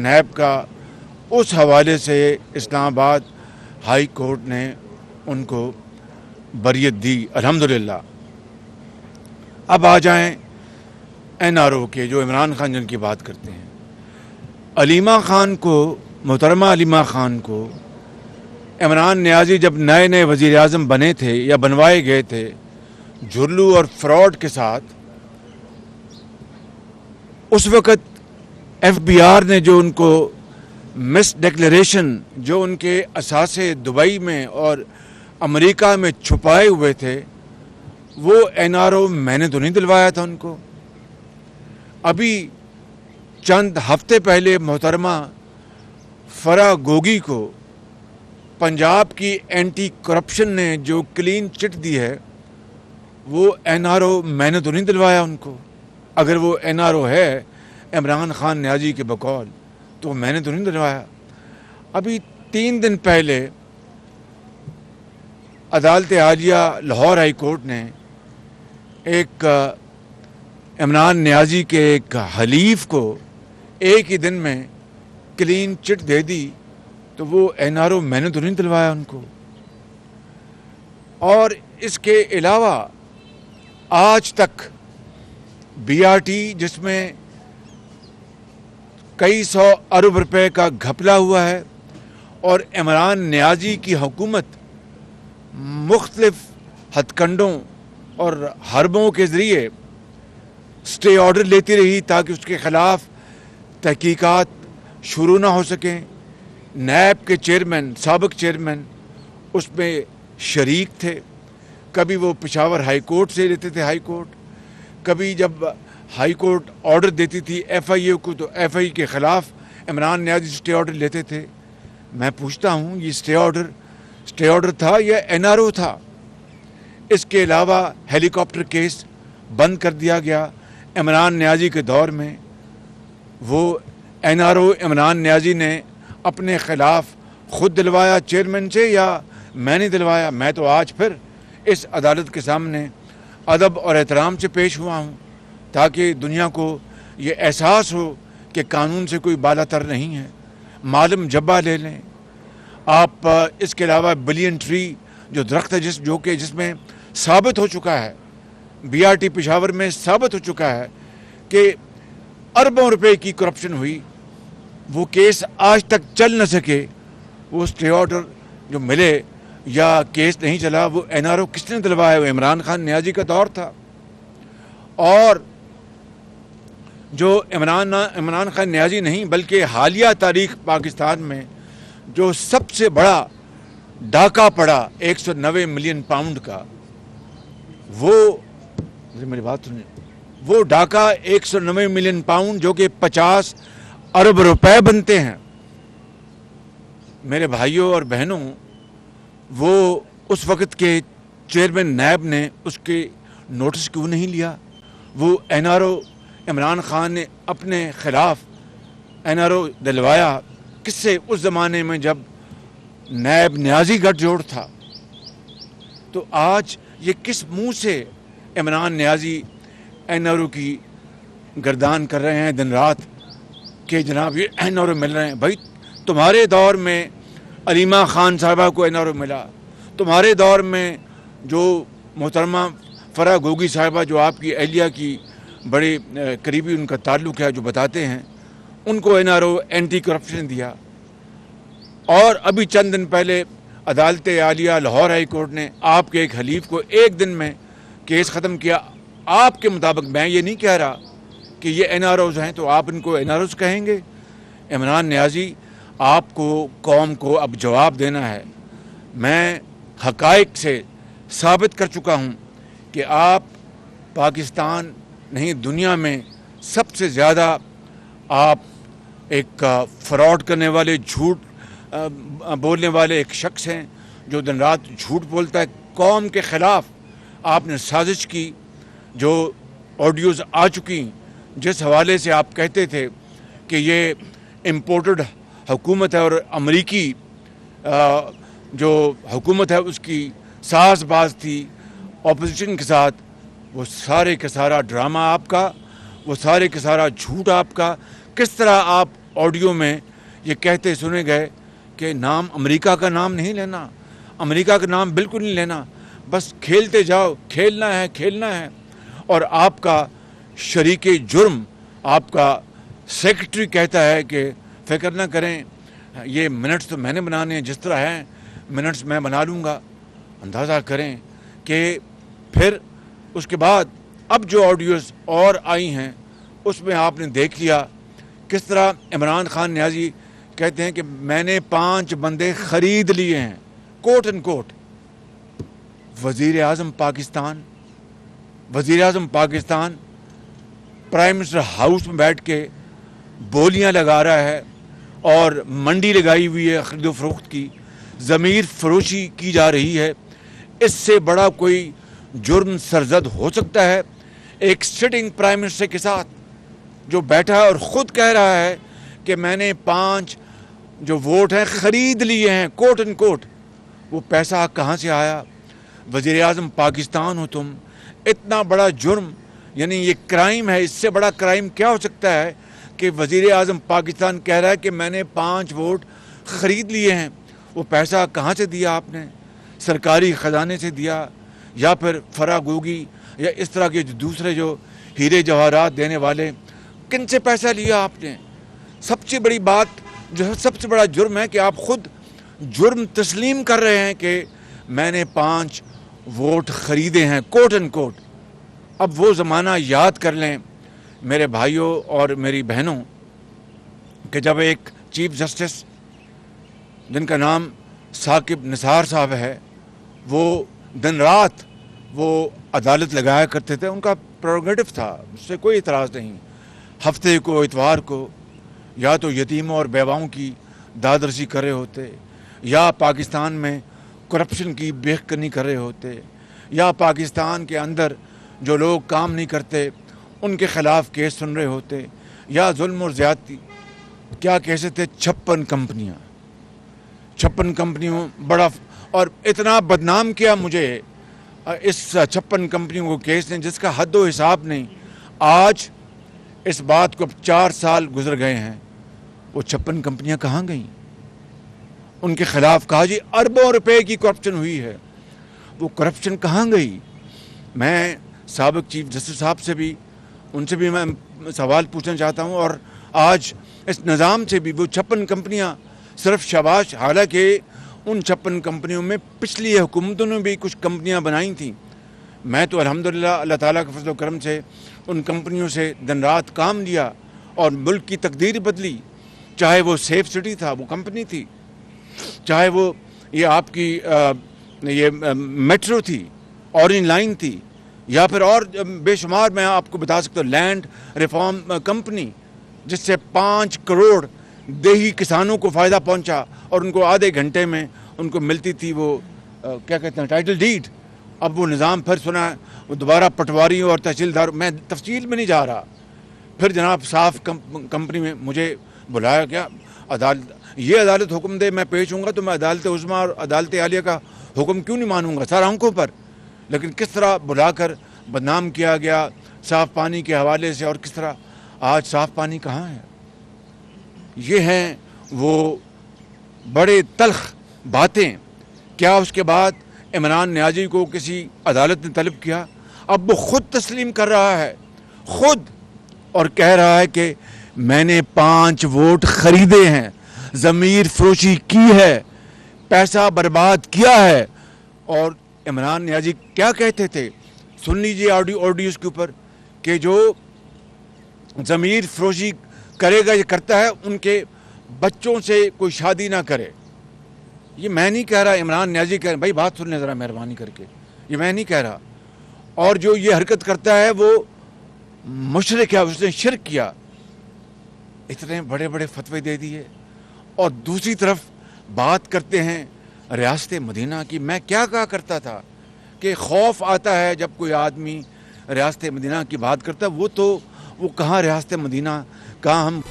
NAB کا اس حوالے سے اسلام آباد ہائی کورٹ نے ان کو بریت دی الحمدللہ۔ اب آ جائیں این آر او کے، جو عمران خان جن کی بات کرتے ہیں۔ علیمہ خان کو، محترمہ علیمہ خان کو عمران نیازی جب نئے نئے وزیر اعظم بنے تھے یا بنوائے گئے تھے جھرلو اور فراڈ کے ساتھ، اس وقت ایف بی آر نے جو ان کو مس ڈکلیریشن جو ان کے اثاثے دبئی میں اور امریکہ میں چھپائے ہوئے تھے، وہ این آر او میں نے تو نہیں دلوایا تھا ان کو۔ ابھی چند ہفتے پہلے محترمہ فرح گوگی کو پنجاب کی اینٹی کرپشن نے جو کلین چٹ دی ہے، وہ این آر او میں نے تو نہیں دلوایا ان کو۔ اگر وہ این آر او ہے عمران خان نیازی کے بقول، تو میں نے تو نہیں دلوایا۔ ابھی 3 دن پہلے عدالت عالیہ لاہور ہائی کورٹ نے ایک عمران نیازی کے ایک حلیف کو ایک ہی دن میں کلین چٹ دے دی، تو وہ این آر او میں نے تو نہیں دلوایا ان کو۔ اور اس کے علاوہ آج تک بی آر ٹی، جس میں کئی 100 ارب روپے کا گھپلا ہوا ہے، اور عمران نیازی کی حکومت مختلف ہتھ کنڈوں اور حربوں کے ذریعے اسٹے آرڈر لیتی رہی تاکہ اس کے خلاف تحقیقات شروع نہ ہو سکیں۔ نیب کے چیئرمین، سابق چیئرمین اس میں شریک تھے۔ کبھی وہ پشاور ہائی کورٹ سے لیتے تھے، ہائی کورٹ، کبھی جب ہائی کورٹ آرڈر دیتی تھی ایف آئی اے کو، تو ایف آئی اے کے خلاف عمران نیازی اسٹے آرڈر لیتے تھے۔ میں پوچھتا ہوں، یہ اسٹے آرڈر تھا یا این آر او تھا؟ اس کے علاوہ ہیلی کاپٹر کیس بند کر دیا گیا عمران نیازی کے دور میں۔ وہ این آر او عمران نیازی نے اپنے خلاف خود دلوایا چیئرمین سے، یا میں نے دلوایا؟ میں تو آج پھر اس عدالت کے سامنے ادب اور احترام سے پیش ہوا ہوں تاکہ دنیا کو یہ احساس ہو کہ قانون سے کوئی بالا تر نہیں ہے۔ معلم جبہ لے لیں آپ، اس کے علاوہ بلین ٹری جو درخت ہے جس میں ثابت ہو چکا ہے، بی آر ٹی پشاور میں ثابت ہو چکا ہے کہ اربوں روپے کی کرپشن ہوئی، وہ کیس آج تک چل نہ سکے۔ وہ اسٹے آرڈر جو ملے یا کیس نہیں چلا، وہ این آر او کس نے دلوایا؟ وہ عمران خان نیازی کا دور تھا۔ اور جو عمران خان نیازی نہیں بلکہ حالیہ تاریخ پاکستان میں جو سب سے بڑا ڈاکہ پڑا 190 ملین پاؤنڈ کا، میری بات سنیں، وہ ڈاکہ 190 ملین پاؤنڈ جو کہ 50 ارب روپے بنتے ہیں۔ میرے بھائیوں اور بہنوں، وہ اس وقت کے چیئرمین نیب نے اس کے نوٹس کیوں نہیں لیا؟ وہ N R O Imran Khan نے اپنے خلاف این آر او دلوایا کس سے؟ اس زمانے میں جب نیب نیازی گٹھ جوڑ تھا۔ تو آج یہ کس منہ سے عمران نیازی این آر او کی گردان کر رہے ہیں دن رات کہ جناب یہ این آر او مل رہے ہیں؟ بھائی تمہارے دور میں علیمہ خان صاحبہ کو این آر او ملا، تمہارے دور میں جو محترمہ فرح گوگی صاحبہ جو آپ کی اہلیہ کی بڑے قریبی ان کا تعلق ہے، جو بتاتے ہیں، ان کو N R O anti corruption دیا۔ اور ابھی چند دن پہلے عدالت عالیہ لاہور ہائی کورٹ نے آپ کے ایک حلیف کو ایک دن میں کیس ختم کیا۔ آپ کے مطابق، میں یہ نہیں کہہ رہا کہ یہ این آر اوز ہیں تو آپ ان کو این آر اوز کہیں گے۔ عمران نیازی، آپ کو قوم کو اب جواب دینا ہے۔ میں حقائق سے ثابت کر چکا ہوں کہ آپ پاکستان نہیں دنیا میں سب سے زیادہ آپ ایک فراڈ کرنے والے، جھوٹ بولنے والے ایک شخص ہیں جو دن رات جھوٹ بولتا ہے قوم کے خلاف۔ آپ نے سازش کی، جو آڈیوز آ چکی، جس حوالے سے آپ کہتے تھے کہ یہ امپورٹڈ حکومت ہے اور امریکی جو حکومت ہے اس کی ساز باز تھی اپوزیشن کے ساتھ، وہ سارے کا سارا ڈرامہ آپ کا، وہ سارے کا سارا جھوٹ آپ کا۔ کس طرح آپ ऑडियो में ये कहते सुने गए कि नाम अमेरिका का नाम नहीं लेना, अमेरिका का नाम बिल्कुल नहीं लेना, बस खेलते जाओ, खेलना है। और आपका शरीके जुर्म, आपका सेक्रेटरी कहता है कि फिक्र ना करें, ये मिनट्स तो मैंने बनाने हैं, जिस तरह हैं मिनट्स मैं बना लूँगा। अंदाज़ा करें कि फिर उसके बाद अब जो ऑडियोज़ और आई हैं उसमें आपने देख लिया किस तरह इमरान खान नियाज़ी कहते हैं कि मैंने 5 बंदे ख़रीद लिए हैं, कोट एंड कोट। वज़ीर आज़म पाकिस्तान प्राइम मिनिस्टर हाउस में बैठ के बोलियां लगा रहा है और मंडी लगाई हुई है खरीदो फरोख्त की, ज़मीर फरोशी की जा रही है। इससे बड़ा कोई जुर्म सरजद हो सकता है एक सिटिंग प्राइम मिनिस्टर के साथ, जो बैठा है और ख़ुद कह रहा है कि मैंने 5 जो वोट हैं ख़रीद लिए हैं, कोट एंड कोट। वो पैसा कहाँ से आया? वज़ीर आज़म पाकिस्तान हो तुम, इतना बड़ा जुर्म, यानी ये क्राइम है। इससे बड़ा क्राइम क्या हो सकता है कि वज़ीर आज़म पाकिस्तान कह रहा है कि मैंने 5 वोट ख़रीद लिए हैं। वो पैसा कहाँ से दिया आपने? सरकारी ख़जाने से दिया या फिर फरागोगी या इस तरह के दूसरे जो हीरे जवाहरात देने वाले, किन से पैसा लिया आपने? सबसे बड़ी बात जो है, सबसे बड़ा जुर्म है कि आप खुद जुर्म तस्लीम कर रहे हैं कि मैंने 5 वोट ख़रीदे हैं, कोट एंड कोट। अब वो ज़माना याद कर लें मेरे भाइयों और मेरी बहनों कि जब एक चीफ जस्टिस जिनका नाम साकिब निसार साहब है, वो दिन रात वो अदालत लगाया करते थे, उनका प्रेरोगेटिव था, उससे कोई इतराज़ नहीं। हफ्ते को इतवार को या तो यतीमों और बेवाओं की दादरसी कर रहे होते, या पाकिस्तान में करप्शन की बेखकनी कर रहे होते, या पाकिस्तान के अंदर जो लोग काम नहीं करते उनके ख़िलाफ़ केस सुन रहे होते, या जुल्म और ज़्यादती। क्या कैसे थे? 56 कंपनियों बड़ा, और इतना बदनाम किया मुझे इस 56 कंपनियों को केस ने जिसका हद व हिसाब नहीं। आज इस बात को 4 साल गुजर गए हैं, वो 56 कंपनियां कहाँ गईं? उनके खिलाफ कहा जी अरबों रुपए की करप्शन हुई है, वो करप्शन कहाँ गई? मैं साबिक चीफ जस्टिस साहब से भी, उनसे भी मैं सवाल पूछना चाहता हूँ, और आज इस निज़ाम से भी। वो 56 कंपनियाँ सिर्फ शाबाश, हालांकि उन 56 कंपनियों में पिछली हुकूमतों ने भी कुछ कंपनियां बनाई थीं। मैं तो अल्हम्दुलिल्लाह अल्लाह ताला के फज़ल व करम से उन कंपनियों से दिन रात काम लिया और मुल्क की तकदीर बदली। चाहे वो सेफ सिटी था, वो कंपनी थी, चाहे वो ये आपकी ये मेट्रो थी, ऑरेंज लाइन थी, या फिर और बेशुमार मैं आपको बता सकता हूँ लैंड रिफॉर्म कंपनी, जिससे 5 करोड़ देही किसानों को फ़ायदा पहुंचा और उनको आधे घंटे में उनको मिलती थी वो क्या कहते हैं, टाइटल डीड। अब वो निज़ाम फिर सुना है, वो दोबारा पटवारी और तहसीलदार, मैं तफसील में नहीं जा रहा। फिर जनाब साफ कंपनी में मुझे बुलाया गया, अदालत, ये अदालत हुक्म दे मैं पेश हूँगा तो मैं अदालत उज़्मा और अदालत आलिया का हुक्म क्यों नहीं मानूंगा, सर आंखों पर। लेकिन किस तरह बुलाकर बदनाम किया गया साफ़ पानी के हवाले से, और किस तरह आज साफ़ पानी कहाँ है। ये हैं वो बड़े तल्ख बातें। क्या उसके बाद इमरान नियाज़ी को किसी अदालत ने तलब किया? अब वो ख़ुद तस्लीम कर रहा है, ख़ुद, और कह रहा है कि मैंने 5 वोट ख़रीदे हैं, ज़मीर फरोशी की है, पैसा बर्बाद किया है। और इमरान नियाज़ी क्या कहते थे, सुन लीजिए ऑडियोज़ के ऊपर, कि जो ज़मीर फरोशी करेगा, ये करता है, उनके बच्चों से कोई शादी ना करे। ये मैं नहीं कह रहा, इमरान नियाज़ी कह रहे। भाई बात सुन लें ज़रा मेहरबानी करके, ये मैं नहीं कह रहा। और जो ये हरकत करता है वो मुशरिक है, उसने शिरक किया। इतने बड़े बड़े फतवे दे दिए, और दूसरी तरफ बात करते हैं रियासत मदीना की। मैं क्या कहा करता था कि खौफ आता है जब कोई आदमी रियासत मदीना की बात करता है। वो तो वो कहाँ रियासत मदीना, कहाँ हम